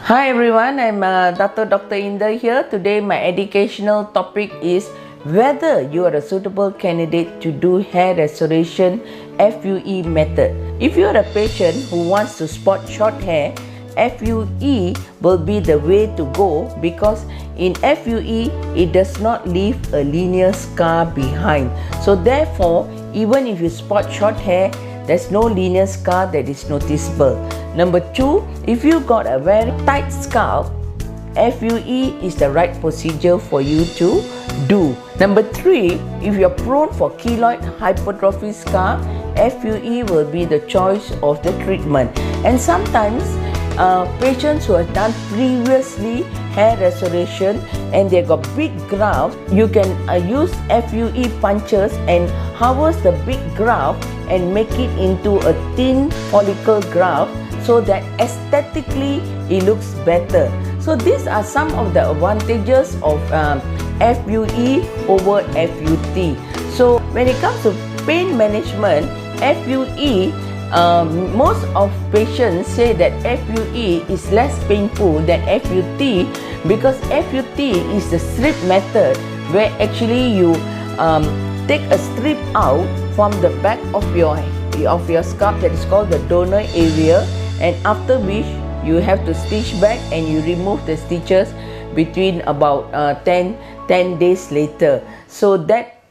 Hi everyone, I'm Datuk Dr. Inder here. Today my educational topic is whether you are a suitable candidate to do hair restoration FUE method. If you are a patient who wants to spot short hair, FUE will be the way to go because in FUE it does not leave a linear scar behind. So therefore, even if you spot short hair, there's no linear scar that is noticeable. Number 2, if you got a very tight scalp, FUE is the right procedure for you to do. Number 3, if you're prone for keloid hypertrophy scar, FUE will be the choice of the treatment. And sometimes patients who have done previously hair restoration and they got big graft, you can use FUE punches and harvest the big graft and make it into a thin follicle graft so that aesthetically it looks better. So these are some of the advantages of FUE over FUT. So when it comes to pain management, FUE, most of patients say that FUE is less painful than FUT because FUT is the strip method where actually you take a strip out from the back of your scalp, that is called the donor area, and after which you have to stitch back and you remove the stitches between about 10 days later. So that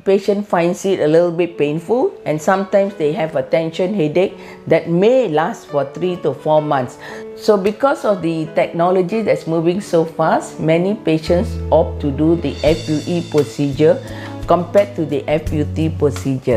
patient finds it a little bit painful, and sometimes they have a tension headache that may last for 3 to 4 months. So because of the technology that's moving so fast, many patients opt to do the FUE procedure compared to the FUT procedure.